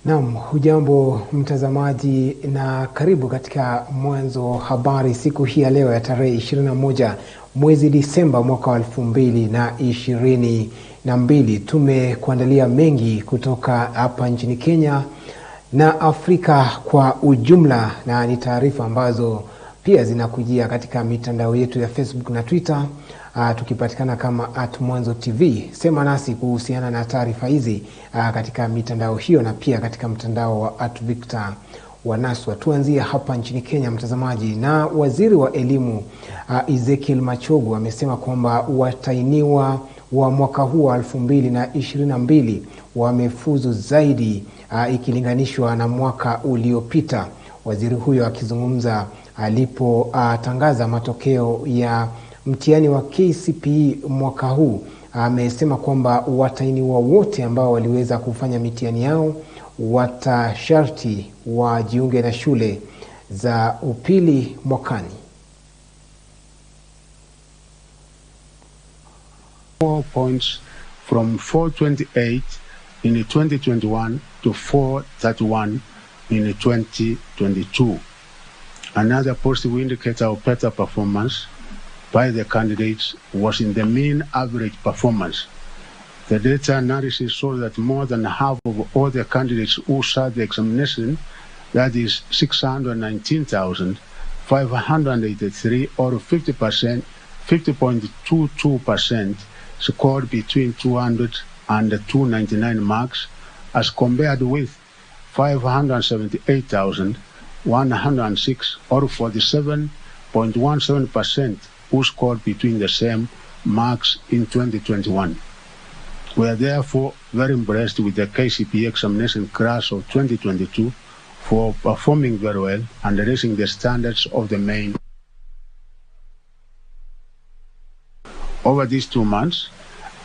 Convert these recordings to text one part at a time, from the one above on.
Naam, hujambo mtazamaji na karibu katika Mwanzo Habari siku hii ya leo ya tarehe 21 mwezi Disemba mwaka wa 2022. Tumekuandalia mengi kutoka hapa nchini Kenya na Afrika kwa ujumla, na ni taarifa ambazo pia zinakujia katika mitandao yetu ya Facebook na Twitter, tukipatikana kama @Mwanzo TV. Sema nasi kuhusiana na taarifa hizi katika mitandao hiyo na pia katika mtandao wa @Victor Wanaswa. Tuanzie hapa nchini Kenya mtazamaji, na waziri wa elimu Waziri Machogu amesema kwamba watahiniwa wa mwaka huu wa 2022 wamefuzu zaidi ikilinganishwa na mwaka uliopita. Waziri huyo akizungumza alipotangaza matokeo ya mtihani wa KCPE mwaka huu, amesema kwamba watahiniwa wote ambao waliweza kufanya mitihani yao watasharti wajiunge na shule za upili mwakani. 4 points from 428 in 2021 to 431 in 2022. Another positive indicator of better performance by the candidates was in the mean average performance. The data analysis showed that more than half of all the candidates who sat the examination, that is 619,583 or 50.22%, scored between 200 and 299 marks, as compared with 578,106 or 47.17% who scored between the same marks in 2021. We are therefore very impressed with the KCPE examination class of 2022 for performing very well and raising the standards of the main. Over these 2 months,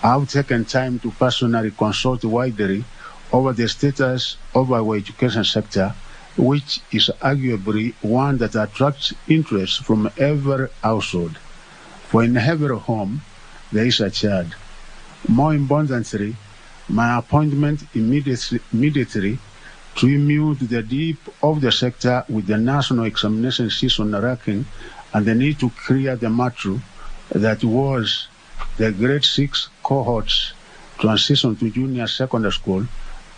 I have taken time to personally consult widely over the status of our education sector, which is arguably one that attracts interest from every household. For in every home, there is a child. More importantly, my appointment immediately reviewed the deep of the sector with the national examination season ranking and the need to clear the matter that was the grade 6 cohorts transition to junior secondary school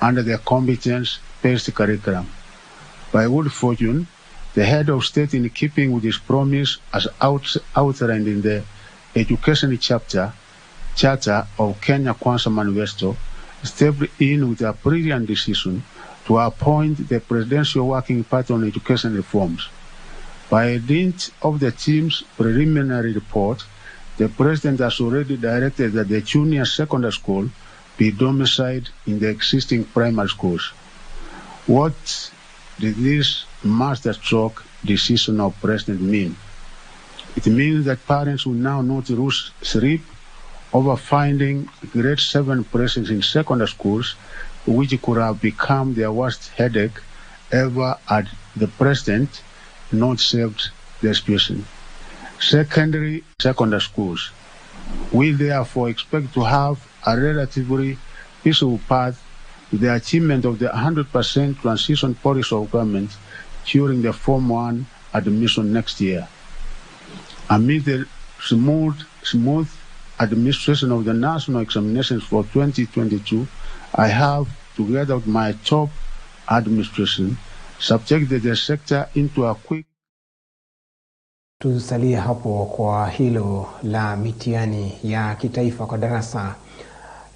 under the competence-based curriculum. By good fortune, the head of state, in keeping with his promise as outlined in the education charter of Kenya Kwanza Manifesto, stepped in with a brilliant decision to appoint the Presidential Working Party on Education Reforms. By dint of the team's preliminary report, the President has already directed that the junior secondary school be domiciled in the existing primary schools. What did this masterstroke decision of President mean? It means that parents will now not lose sleep over finding grade 7 presence in secondary schools, which could have become their worst headache ever had the President not saved the situation. Secondary schools will therefore expect to have a relatively peaceful path to the achievement of the 100% transition policy of government during the Form 1 admission next year. Amid the smooth administration of the national examinations for 2022, I have, together with my top administration, subjected the sector into a quick. Tusalie hapo kwa hilo la mitihani ya kitaifa kwa darasa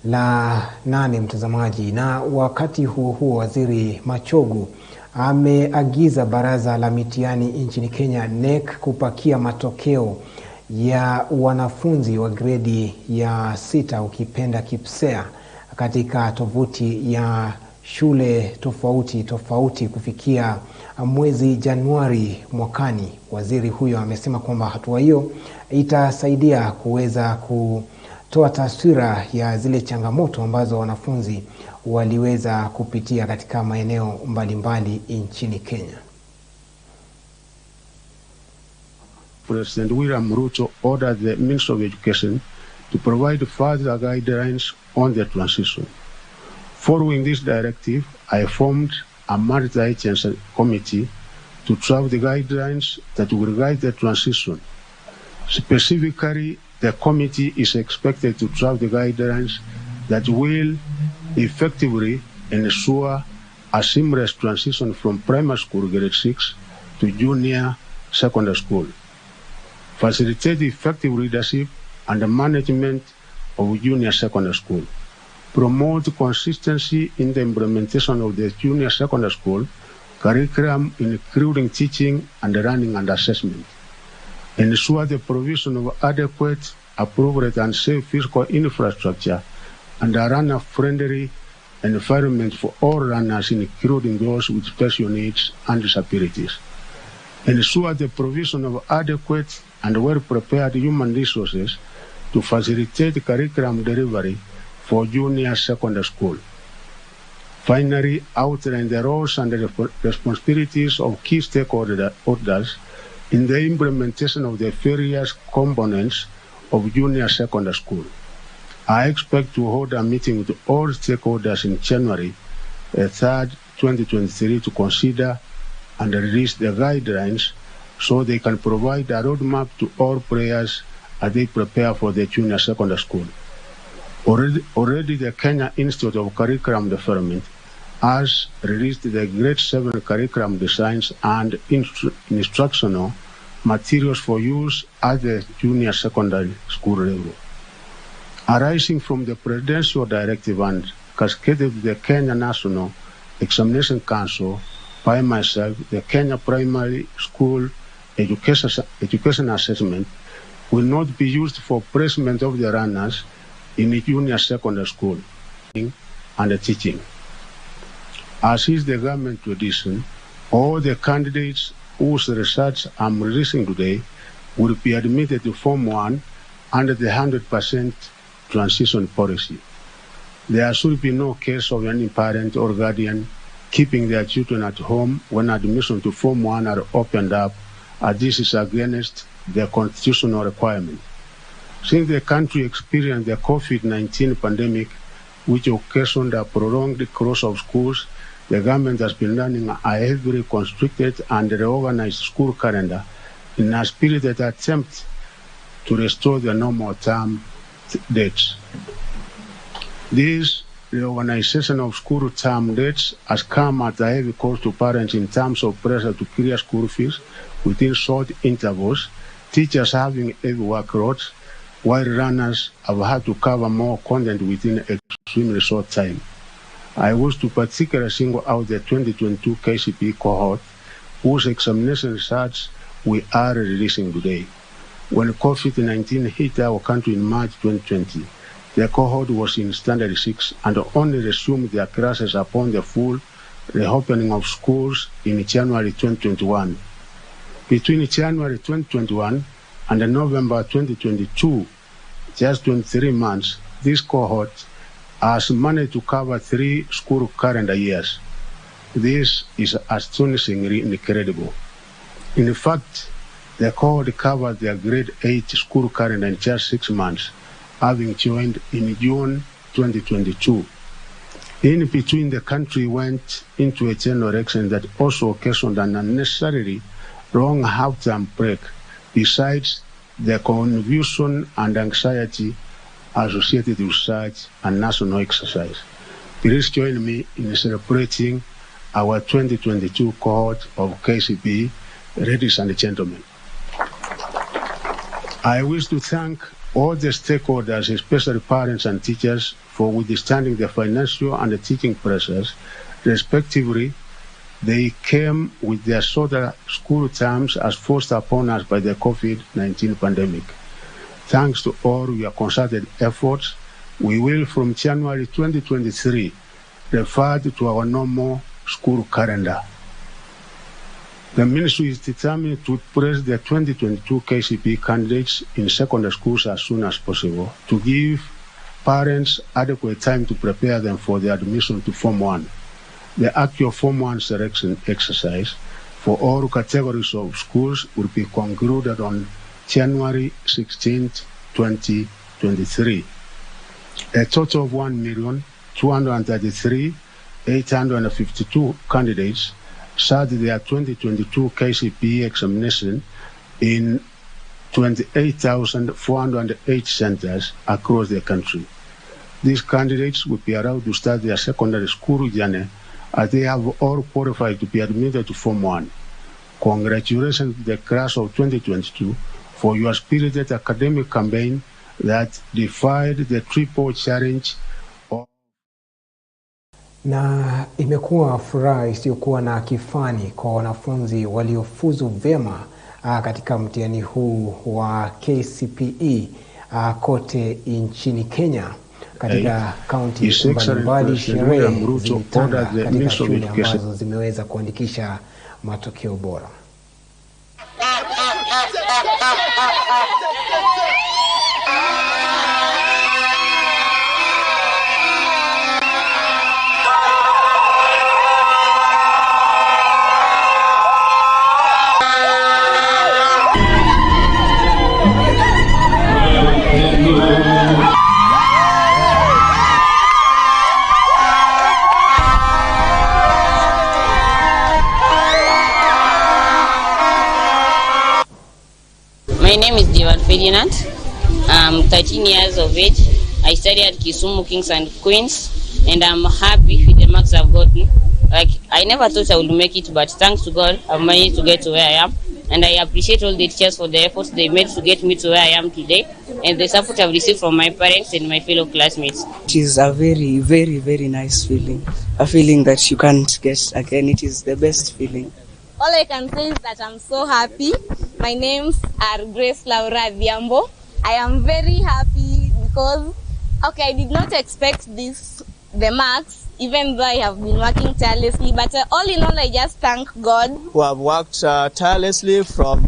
la 8 mtazamaji. Na wakati huo Waziri Machogu ameagiza baraza la mitihani nchini Kenya NEC kupakia matokeo ya wanafunzi wa gredi ya 6 ukipenda KPSEA katika tovuti ya shule tofauti kufikia mwezi Januari mwakani. Waziri huyo amesema kwamba hatua hiyo itasaidia kuweza kutoa taswira ya zile changamoto ambazo wanafunzi waliweza kupitia katika maeneo mbalimbali nchini Kenya. President William Ruto ordered the Ministry of Education to provide further guidelines on the transition. Following this directive, I formed a multi-agency committee to draft the guidelines that will guide the transition. Specifically, the committee is expected to draft the guidelines that will effectively ensure a seamless transition from primary school grade 6 to junior secondary school, facilitate effective leadership and management of junior secondary school, promote consistency in the implementation of the junior secondary school curriculum, including teaching and learning and assessment, ensure the provision of adequate, appropriate, and safe physical infrastructure and a learner-friendly environment for all learners, including those with special needs and disabilities. Ensure the provision of adequate and well-prepared human resources to facilitate curriculum delivery for junior secondary school. Finally, outline the roles and the responsibilities of key stakeholders in the implementation of the various components of junior secondary school. I expect to hold a meeting with all stakeholders in January 3rd, 2023 to consider and release the guidelines so they can provide a roadmap to all players as they prepare for the junior secondary school. Already the Kenya Institute of Curriculum Development has released the grade 7 curriculum designs and instructional materials for use at the junior secondary school level. Arising from the Presidential Directive and cascaded to the Kenya National Examination Council, by myself, the Kenya Primary School Education Assessment will not be used for placement of the runners in the junior secondary school and the teaching. As is the government tradition, all the candidates whose results I'm releasing today will be admitted to Form 1 under the 100% transition policy. There should be no case of any parent or guardian keeping their children at home when admission to Form 1 are opened up, as this is against the constitutional requirement. Since the country experienced the COVID-19 pandemic, which occasioned a prolonged close of schools, the government has been running a heavily constricted and reorganized school calendar in a spirited attempt to restore the normal term dates. This reorganization of school term dates has come at a heavy cost to parents in terms of pressure to clear school fees within short intervals, teachers having heavy workloads, while runners have had to cover more content within extremely short time. I wish to particularly single out the 2022 KCPE cohort, whose examination results we are releasing today. When COVID-19 hit our country in March 2020, the cohort was in Standard 6 and only resumed their classes upon the full reopening of schools in January 2021. Between January 2021 and November 2022, just 23 months, this cohort has managed to cover 3 school calendar years. This is astonishingly incredible. In fact, the cohort covered their grade 8 school calendar in just 6 months, having joined in June 2022. In between, the country went into a general election that also occasioned an unnecessarily long half-term break, besides the confusion and anxiety associated with such a national exercise. Please join me in celebrating our 2022 cohort of KCPE. Ladies and gentlemen, I wish to thank all the stakeholders, especially parents and teachers, for withstanding the financial and the teaching pressures, respectively. They came with their shorter school terms as forced upon us by the COVID-19 pandemic. Thanks to all your concerted efforts, we will from January 2023 revert to our normal school calendar. The Ministry is determined to place the 2022 KCPE candidates in secondary schools as soon as possible to give parents adequate time to prepare them for their admission to Form 1. The actual Form 1 selection exercise for all categories of schools will be concluded on January 16, 2023. A total of 1,200,000 233,852 candidates sat their 2022 KCPE examination in 28,408 centers across the country. These candidates will be allowed to start their secondary school journey as they have all qualified to be admitted to Form 1. Congratulations to the class of 2022 for your spirited academic campaign that defied the triple challenge of... Na imekuwa furaha isiyokuwa na kifani kwa wanafunzi waliofuzu vyema katika mtihani huu wa KCPE kote nchini Kenya. Katika kaunti mbalimbali, sherehe zilitanda katika shule ambazo zimeweza kuandikisha matokeo bora. My name is Ferdinand. I'm 13 years of age. I study at Kisumu Kings and Queens, and I'm happy with the marks I've gotten. Like, I never thought I would make it, but thanks to God, I've managed to get to where I am. And I appreciate all the teachers for the efforts they made to get me to where I am today, and the support I've received from my parents and my fellow classmates. It is a very, very, very nice feeling. A feeling that you can't get again. It is the best feeling. All I can say is that I'm so happy. My names are Grace Laura Diambo. I am very happy because, I did not expect the marks, even though I have been working tirelessly. But all in all, I just thank God. We have worked tirelessly from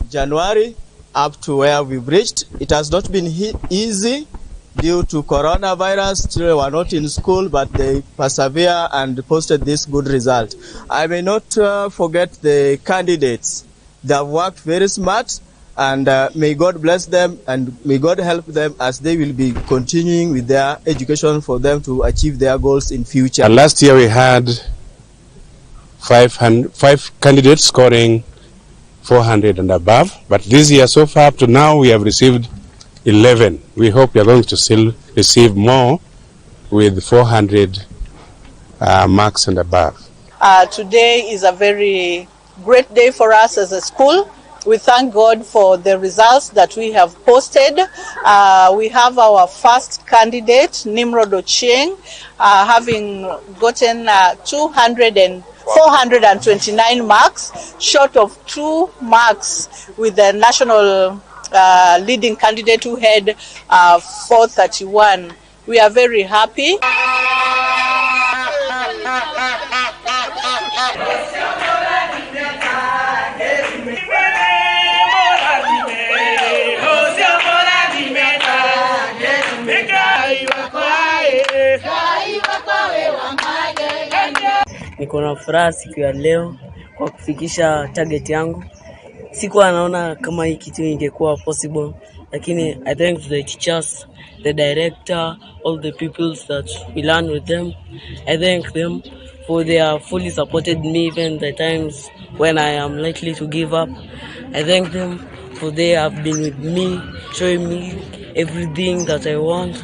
January up to where we've reached. It has not been easy due to coronavirus. Children were not in school, but they persevere and posted this good result. I may not forget the candidates. They have worked very smart, and may God bless them and may God help them as they will be continuing with their education for them to achieve their goals in future. And last year we had 5 candidates scoring 400 and above, but this year so far up to now we have received 11. We hope we are going to still receive more with 400 marks and above. Today is a very great day for us as a school. We thank God for the results that we have posted. We have our first candidate, Nimrod Ochieng, having gotten 429 marks, short of 2 marks with the national leading candidate who had 431. We are very happy. Niko na furaha siku ya leo kwa kufikisha target yangu. Sikuwa naona kama hii kitu ingekuwa possible, lakini I thank the teachers, the director, all the people that we learn with them. I thank them for their fully supported me even the times when I am likely to give up. I thank them for they have been with me, showing me everything that I want.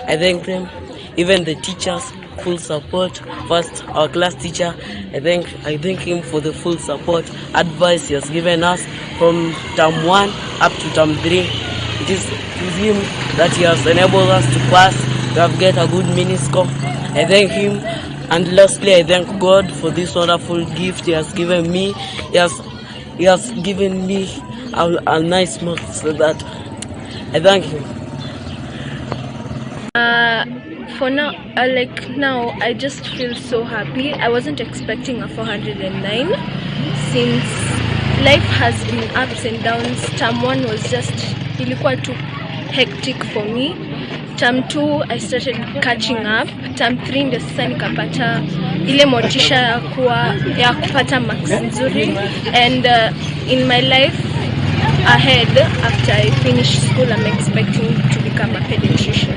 I thank them, even the teachers, full support. First, our class teacher, I thank him for the full support, advice he has given us from term 1 up to term 3. It is him that he has enabled us to pass, to have get a good mini score. I thank him, and lastly, I thank God for this wonderful gift he has given me. He has given me a nice mark, so that I thank him. For now, now, I just feel so happy. I wasn't expecting a 409 since life has been ups and downs. Term 1 was just ilikuwa too hectic for me. Term 2 I started catching up. Term 3 ndio sasa nikapata ile motisha ya kupata marks nzuri, and in my life ahead after I finish school I'm expecting to become a pediatrician.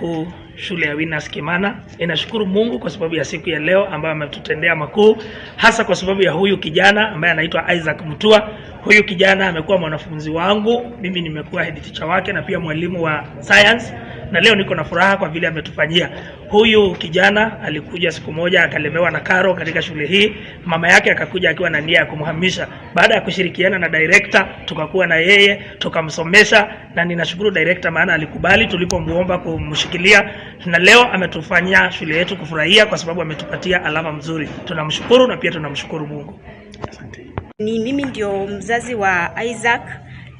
mkuu shule ya Winners Kimana. Ninashukuru Mungu kwa sababu ya siku ya leo ambayo ametutendea makuu, hasa kwa sababu ya huyu kijana ambaye anaitwa Isaac Mutua. Huyu kijana amekuwa mwanafunzi wangu, mimi nimekuwa head teacher wake na pia mwalimu wa science, na leo niko na furaha kwa vile ametufanyia. Huyu kijana alikuja siku moja akalemewa na karo katika shule hii, mama yake akakuja akiwa na nia ya kumhamisha. Baada ya kushirikiana na director, tukakuwa na yeye, tukamsomesha, na ninashukuru director maana alikubali tulipomuomba kumshikilia, na leo ametufanyia shule yetu kufurahia kwa sababu ametupatia alama mzuri. Tunamshukuru na pia tunamshukuru Mungu. Asante. Mimi ndio mzazi wa Isaac,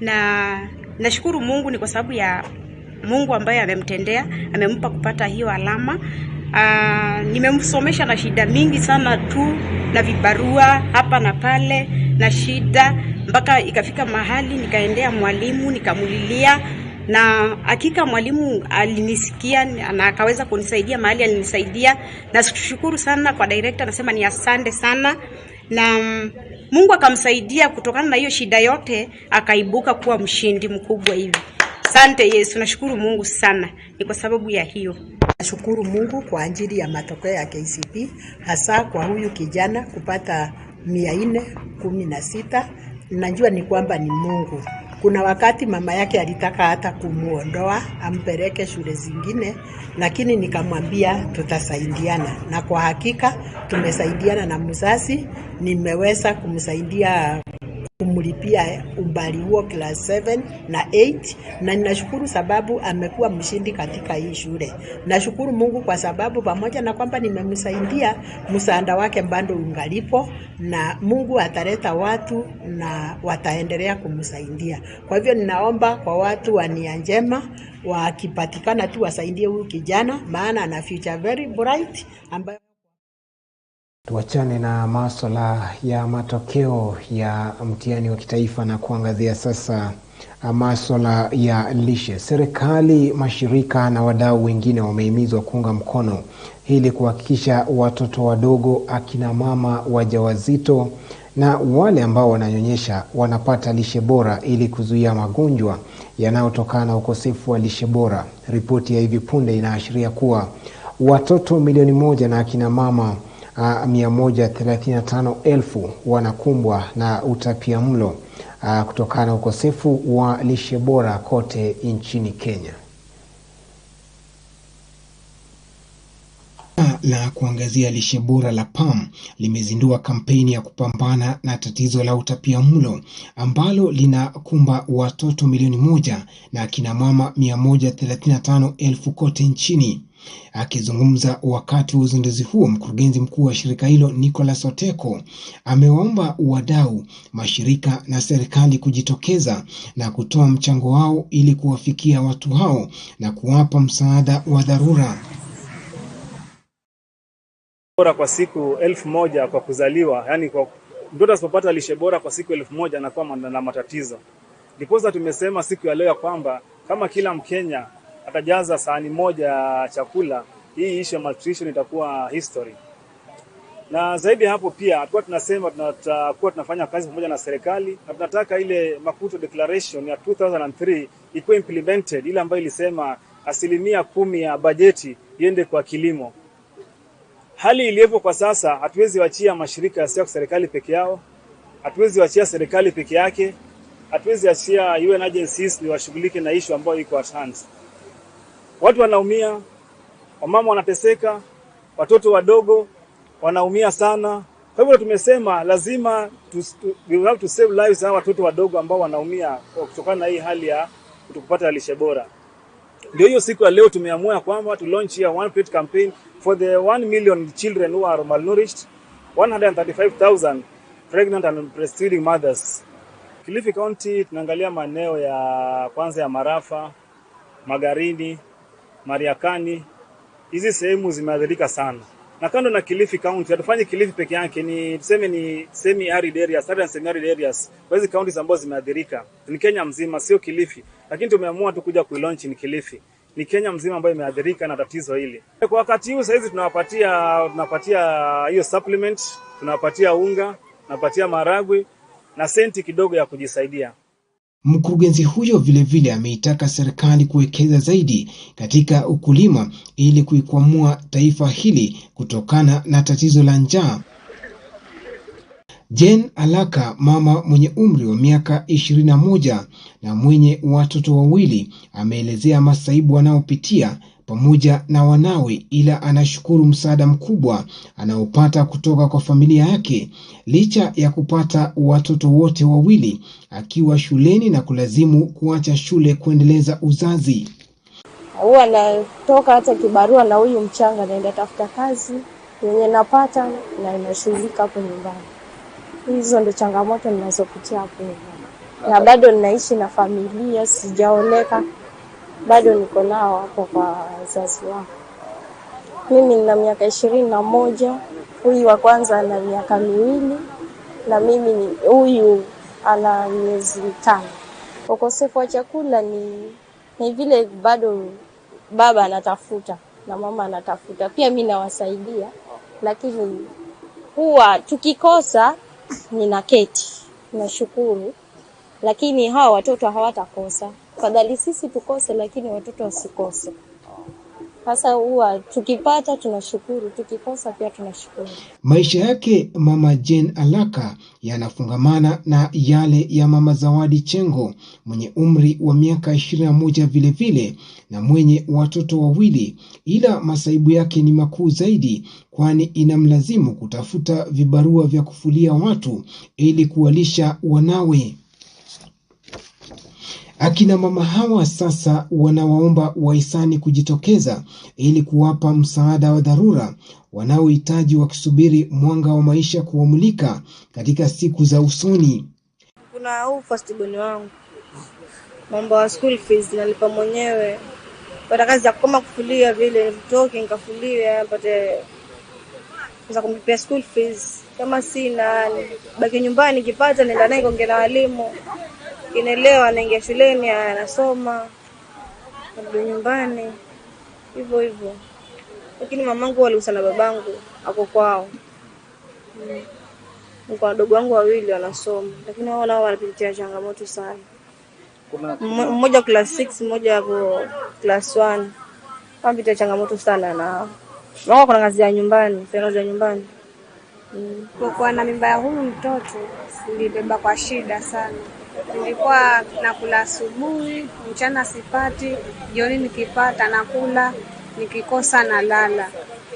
na nashukuru Mungu ni kwa sababu ya Mungu ambaye amemtendea, amempa kupata hiyo alama. Nimemsomesha na shida mingi sana tu, na vibarua hapa na pale na shida, mpaka ikafika mahali nikaendea mwalimu nikamulilia, na hakika mwalimu alinisikia na akaweza kunisaidia mahali alinisaidia, na shukuru sana kwa director, nasema ni asante sana, na Mungu akamsaidia kutokana na hiyo shida yote, akaibuka kuwa mshindi mkubwa hivi. Asante Yesu, nashukuru Mungu sana. Ni kwa sababu ya hiyo. Nashukuru Mungu kwa ajili ya matokeo ya KCPE, hasa kwa huyu kijana kupata 416. Najua ni kwamba ni Mungu. Kuna wakati mama yake alitaka hata kumuondoa ampeleke shule zingine, lakini nikamwambia tutasaidiana, na kwa hakika tumesaidiana na mzazi. Nimeweza kumsaidia kumlipia umbali huo class 7 na 8, na ninashukuru sababu amekuwa mshindi katika hii shule. Nashukuru Mungu kwa sababu pamoja na kwamba nimemsaidia, msaada wake bado ungalipo, na Mungu ataleta watu na wataendelea kumsaidia. Kwa hivyo ninaomba kwa watu wa nia njema, wakipatikana tu wasaidie huyu kijana, maana ana future very bright ambayo. Tuachane na masuala ya matokeo ya mtihani wa kitaifa na kuangazia sasa masuala ya lishe. Serikali, mashirika na wadau wengine wamehimizwa kuunga mkono ili kuhakikisha watoto wadogo, akina mama wajawazito na wale ambao wananyonyesha wanapata lishe bora ili kuzuia magonjwa yanayotokana na ukosefu wa lishe bora. Ripoti ya hivi punde inaashiria kuwa watoto milioni 1 na akina mama 135,000 wanakumbwa na utapiamlo kutokana na ukosefu wa lishe bora kote nchini Kenya. La kuangazia lishe bora la PAM limezindua kampeni ya kupambana na tatizo la utapiamlo ambalo linakumba watoto milioni 1 na akina mama 135,000 kote nchini. Akizungumza wakati wa uzinduzi huo, mkurugenzi mkuu wa shirika hilo Nicholas Oteko amewaomba wadau, mashirika na serikali kujitokeza na kutoa mchango wao ili kuwafikia watu hao na kuwapa msaada wa dharura. Bora kwa siku 1000 kwa kuzaliwa, yani kwa mtoto asipopata lishe bora kwa siku 1000 anakuwa na matatizo. Ndiposa tumesema siku ya leo kwamba kama kila Mkenya atajaza sahani moja ya chakula, hii issue ya malnutrition itakuwa history. Na zaidi hapo pia tulikuwa tunasema tutakuwa tunafanya kazi pamoja na serikali, na tunataka ile Maputo Declaration ya 2003 ikuwe implemented, ile ambayo ilisema 10% ya bajeti iende kwa kilimo. Hali iliyopo kwa sasa, hatuwezi waachia mashirika yasiyo ya serikali peke yao, hatuwezi waachia serikali peke yake, hatuwezi waachia UN agencies ni washughulike na issue ambayo iko at hand. Watu wanaumia, wamama wanateseka, watoto wadogo wanaumia sana. Kwa hivyo tumesema lazima we have to save lives za watoto wadogo ambao wanaumia kutokana na hii hali ya kutokupata lishe bora. Ndio hiyo siku ya leo tumeamua kwamba to launch here one plate campaign for the 1 million children who are malnourished, 135,000 pregnant and breastfeeding mothers. Kilifi County tunaangalia maeneo ya kwanza ya Marafa, Magarini, Mariakani. Hizi sehemu zimeathirika sana. Na kando na Kilifi County, hatufanyi Kilifi peke yake, ni tuseme ni semi-arid areas, certain semi-arid areas. Kwa hizi counties ambazo zimeathirika, ni Kenya mzima, sio Kilifi. Lakini tumeamua tu kuja kuilaunch ni Kilifi. Ni Kenya mzima ambayo imeathirika na tatizo hili. Kwa wakati huu sasa tunawapatia hiyo supplement, tunawapatia unga, tunawapatia maragwe na senti kidogo ya kujisaidia. Mkurugenzi huyo vilevile ameitaka serikali kuwekeza zaidi katika ukulima ili kuikwamua taifa hili kutokana na tatizo la njaa. Jen Alaka, mama mwenye umri wa miaka 21 na mwenye watoto wawili, ameelezea masaibu wanaopitia pamoja na wanawe, ila anashukuru msaada mkubwa anaopata kutoka kwa familia yake licha ya kupata watoto wote wawili akiwa shuleni na kulazimu kuacha shule kuendeleza uzazi. Huwa natoka hata kibarua na huyu mchanga naenda tafuta kazi yenye napata na inashughulika hapo nyumbani. Hizo ndio changamoto ninazopitia hapo nyumbani. Na bado ninaishi na familia, sijaoleka. Bado niko nao hapo kwa wazazi wangu. Mimi nina miaka 21, huyu wa kwanza ana miaka 2 na mimi huyu ana miezi 5. Ukosefu wa chakula ni vile bado baba anatafuta na mama anatafuta. Pia mimi nawasaidia, lakini huwa tukikosa ninaketi. Nashukuru, lakini hawa watoto hawatakosa. Fadhali sisi tukose lakini watoto wasikose. Sasa huwa tukipata tunashukuru, tukikosa pia tunashukuru. Maisha yake mama Jen Alaka yanafungamana na yale ya mama Zawadi Chengo mwenye umri wa miaka 21 vilevile na mwenye watoto wawili, ila masaibu yake ni makuu zaidi, kwani inamlazimu kutafuta vibarua vya kufulia watu ili kuwalisha wanawe. Akina mama hawa sasa wanawaomba wahisani kujitokeza ili kuwapa msaada wa dharura wanaohitaji, wakisubiri mwanga wa maisha kuwamulika katika siku za usoni. Kuna huu first born wangu, mambo ya school fees nalipa mwenyewe. Pata kazi ya kama kufulia vile, nitoke nikafulie mpate za kumlipia school fees. Kama sina baki nyumbani, nikipata nenda naye kuongea na walimu. Inelewa anaingia shuleni anasoma, narudi nyumbani hivyo hivyo. Lakini mamangu aliusa na babangu hapo kwao. Niko wadogo wangu wawili wanasoma, lakini wao nao wanapitia changamoto sana. Mmoja class 6, mmoja hapo class 1. Wanapitia changamoto sana na wao kuna kazi ya nyumbani, kazi ya nyumbani. Kwa na mimba ya huyu mtoto nilibeba kwa shida sana. Nilikuwa nakula asubuhi, mchana sipati, jioni nikipata nakula, nikikosa na lala.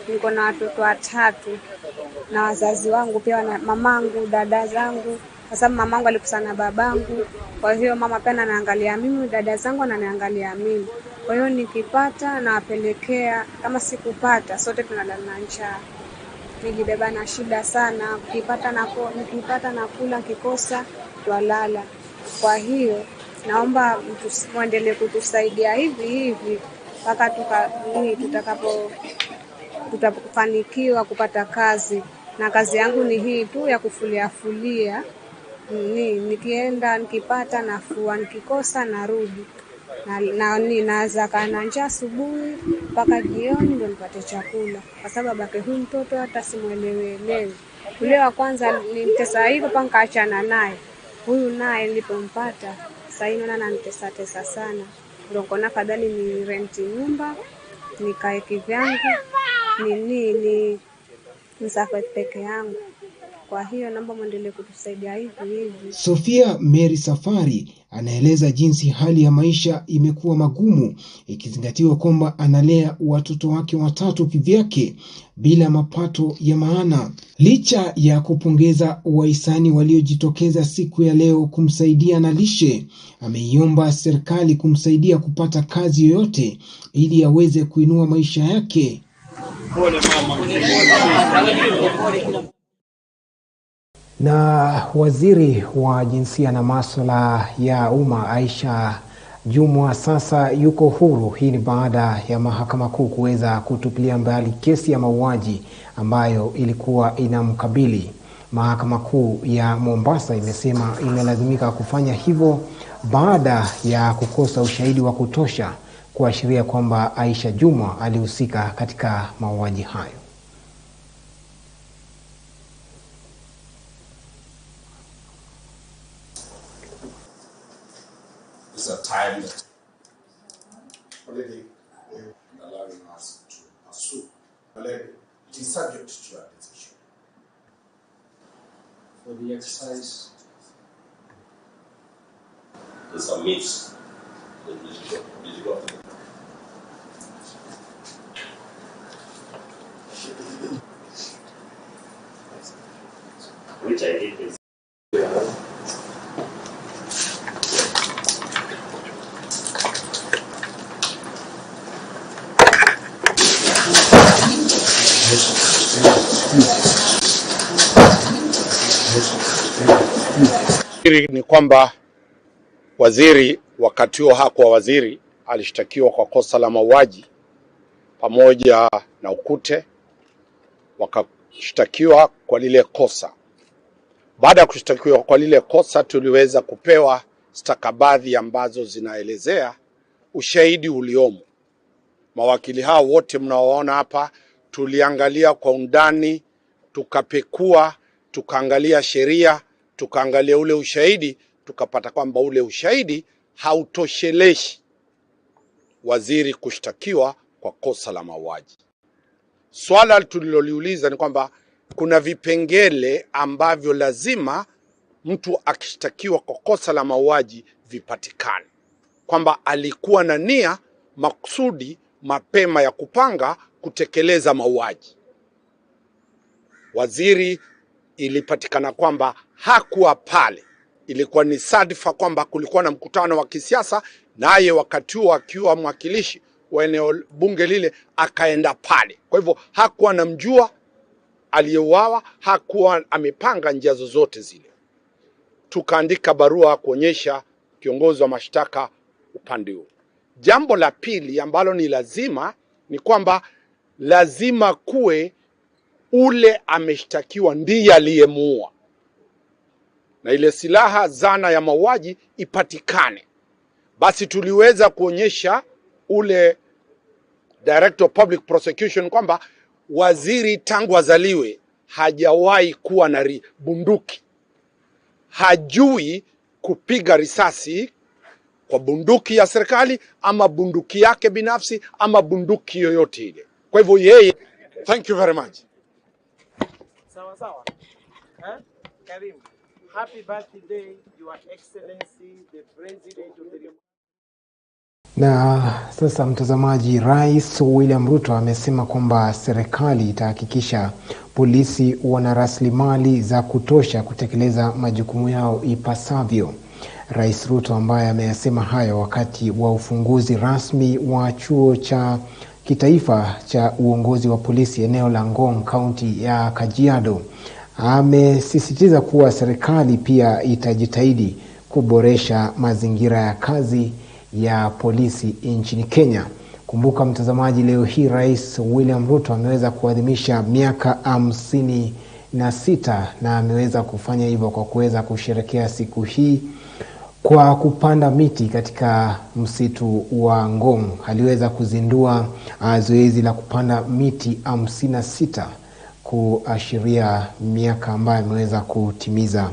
Niko na watoto 3 na wazazi wangu pia na mamangu, dada zangu. Kwa sababu mamangu alikusana na babangu, kwa hiyo mama pia ananiangalia mimi, dada zangu ananiangalia mimi. Kwa hiyo nikipata nawapelekea, kama sikupata sote tunalala njaa. Nilibeba na shida sana, nikipata nakula, kikosa twalala. Kwa hiyo naomba muendelee kutusaidia hivi mpaka tutakapofanikiwa kupata kazi. Na kazi yangu ni hii tu ya kufulia. Nikienda nikipata nafua, nikikosa narudi. Naweza kaa na njaa asubuhi mpaka jioni ndio nipate chakula. Kwa sababu babake huyu mtoto hata simuelewi. Yule wa kwanza nilitesa hivyo mpaka nikaachana naye. Huyu naye nilipompata sasa hivi naona ananitesa sana. Ndio kona fadhali ni rent nyumba, nikae kivyangu, ni msafiri peke yangu. Kwa hiyo naomba muendelee kutusaidia hivi. Sofia Mary Safari anaeleza jinsi hali ya maisha imekuwa magumu, ikizingatiwa kwamba analea watoto wake 3 kivyake bila mapato ya maana. Licha ya kupongeza wahisani waliojitokeza siku ya leo kumsaidia na lishe, ameiomba serikali kumsaidia kupata kazi yoyote ili aweze kuinua maisha yake. Na waziri wa jinsia na masuala ya umma Aisha Jumwa sasa yuko huru. Hii ni baada ya mahakama kuu kuweza kutupilia mbali kesi ya mauaji ambayo ilikuwa inamkabili. Mahakama kuu ya Mombasa imesema imelazimika kufanya hivyo baada ya kukosa ushahidi wa kutosha kuashiria kwamba Aisha Jumwa alihusika katika mauaji hayo. already allowing us to pursue. Already, it is subject to our decision. For the exercise, the submits the digital. Which I did is ni kwamba waziri wakati huo hakuwa waziri, alishtakiwa kwa kosa la mauaji pamoja na ukute, wakashtakiwa kwa lile kosa. Baada ya kushtakiwa kwa lile kosa, tuliweza kupewa stakabadhi ambazo zinaelezea ushahidi uliomo. Mawakili hao wote mnaoona hapa tuliangalia kwa undani, tukapekua, tukaangalia sheria, tukaangalia ule ushahidi, tukapata kwamba ule ushahidi hautosheleshi waziri kushtakiwa kwa kosa la mauaji. Swala tuliloliuliza ni kwamba kuna vipengele ambavyo lazima mtu akishtakiwa kwa kosa la mauaji vipatikane. Kwamba alikuwa na nia makusudi mapema ya kupanga kutekeleza mauaji. Waziri ilipatikana kwamba hakuwa pale. Ilikuwa ni sadfa kwamba kulikuwa na mkutano wa kisiasa, naye wakati huo akiwa mwakilishi wa eneo bunge lile akaenda pale. Kwa hivyo hakuwa anamjua aliyeuawa, hakuwa amepanga njia zozote zile. Tukaandika barua kuonyesha kiongozi wa mashtaka upande huo. Jambo la pili ambalo ni lazima ni kwamba lazima kuwe ule ameshtakiwa ndiye aliyemuua, na ile silaha zana ya mauaji ipatikane. Basi tuliweza kuonyesha ule Director of Public Prosecution kwamba waziri tangu azaliwe hajawahi kuwa na bunduki. Hajui kupiga risasi kwa bunduki ya serikali ama bunduki yake binafsi ama bunduki yoyote ile. Kwa hivyo yeye, thank you very much. Sawa sawa. Karim, happy birthday, Your Excellency, the President of the Republic. Na sasa mtazamaji, Rais William Ruto amesema kwamba serikali itahakikisha polisi wana rasilimali za kutosha kutekeleza majukumu yao ipasavyo. Rais Ruto ambaye ameyasema hayo wakati wa ufunguzi rasmi wa chuo cha kitaifa cha uongozi wa polisi eneo la Ngong, kaunti ya Kajiado, amesisitiza kuwa serikali pia itajitahidi kuboresha mazingira ya kazi ya polisi nchini Kenya. Kumbuka mtazamaji, leo hii Rais William Ruto ameweza kuadhimisha miaka 56 na ameweza kufanya hivyo kwa kuweza kusherehekea siku hii kwa kupanda miti katika msitu wa Ngong. Aliweza kuzindua zoezi la kupanda miti 56 kuashiria miaka ambayo ameweza kutimiza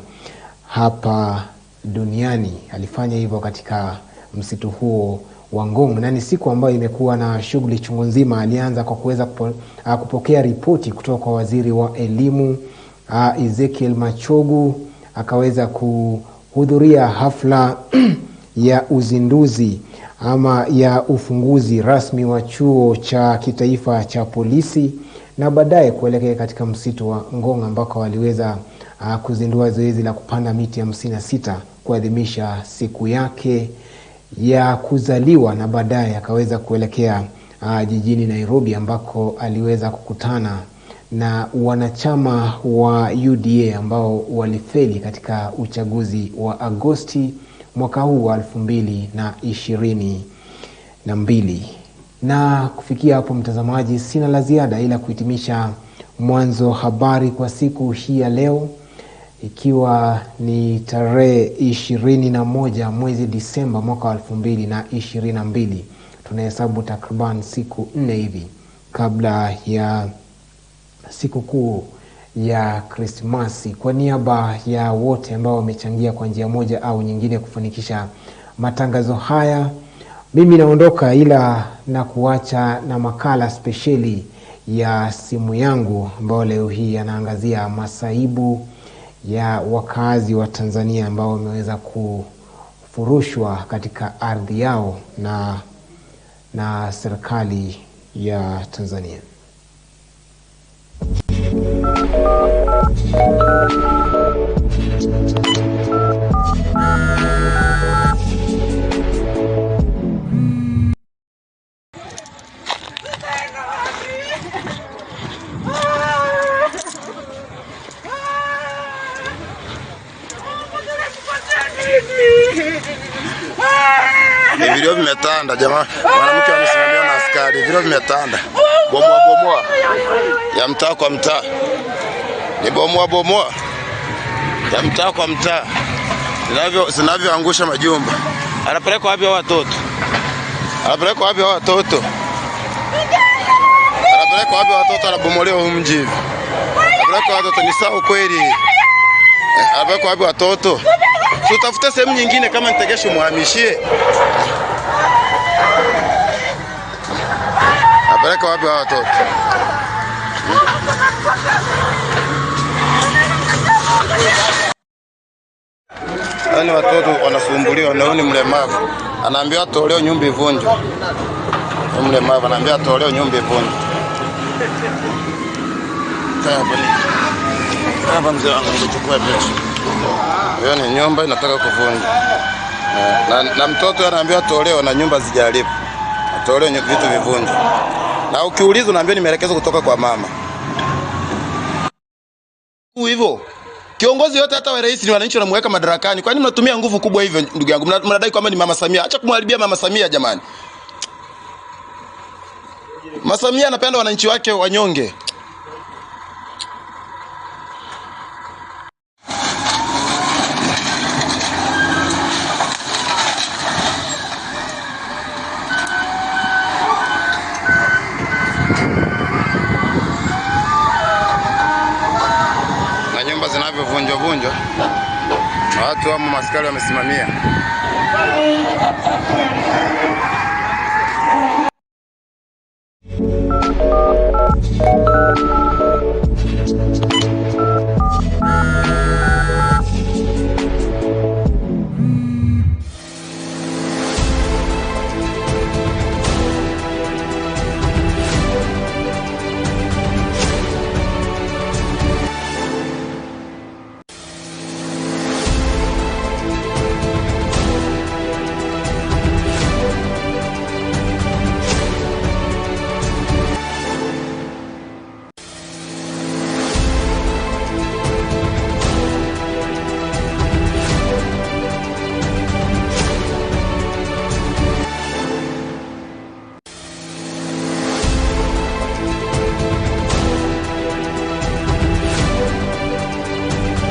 hapa duniani. Alifanya hivyo katika msitu huo wa Ngong, na ni siku ambayo imekuwa na shughuli chungu nzima. Alianza kwa kuweza kupokea ripoti kutoka kwa waziri wa elimu Waziri Machogu, akaweza kuhudhuria hafla ya uzinduzi ama ya ufunguzi rasmi wa chuo cha kitaifa cha polisi, na baadaye kuelekea katika msitu wa Ngong ambako waliweza kuzindua zoezi la kupanda miti 56 kuadhimisha siku yake ya kuzaliwa, na baadaye akaweza kuelekea jijini Nairobi ambako aliweza kukutana na wanachama wa UDA ambao walifeli katika uchaguzi wa Agosti mwaka huu wa 2022. Na kufikia hapo mtazamaji, sina la ziada ila kuhitimisha Mwanzo Habari kwa siku hii ya leo, ikiwa ni tarehe 21 mwezi Disemba mwaka 2022. Tunahesabu takriban siku 4 hivi kabla ya siku kuu ya Krismasi. Kwa niaba ya wote ambao wamechangia kwa njia moja au nyingine kufanikisha matangazo haya, Mimi naondoka, ila na kuacha na makala spesheli ya simu yangu ambao leo hii anaangazia masaibu ya wakazi wa Tanzania ambao wameweza kufurushwa katika ardhi yao na serikali ya Tanzania. Video vimetanda jamaa. Mwanamke amesimamiwa na askari. Video vimetanda. Bomoa ya mtaa kwa mtaa. Ni bomoa ya mtaa kwa mtaa. Zinavyoangusha majumba. Anapeleka wapi watoto? Anapeleka wapi watoto? Anabomolewa huko mji. Anapeleka watoto, ni sawa kweli? Anapeleka wapi watoto? Tutafute sehemu nyingine, kama nitegesho muhamishie. Apeleka wapi watoto? Yaani watoto wanasumbuliwa na huyu mlemavu. Anaambiwa tolewe nyumba ivunjwe. Mlemavu anaambiwa tolewe nyumba ivunjwe. Hapa mzee wangu nichukue pesa. Hiyo ni nyumba inataka kuvunjwa. Na mtoto anaambiwa tolewe na nyumba zijalipo. Tolewe vitu vivunjwe. Na ukiulizwa unaambiwa ni maelekezo kutoka kwa mama. Hivyo kiongozi yote, hata wa rais, ni wananchi wanamweka madarakani. Kwa nini mnatumia nguvu kubwa hivyo ndugu yangu? Mnadai kwamba ni Mama Samia. Acha kumharibia Mama Samia jamani. Mama Samia anapenda wananchi wake wanyonge. Vunjwa. Watu wa maskari wamesimamia.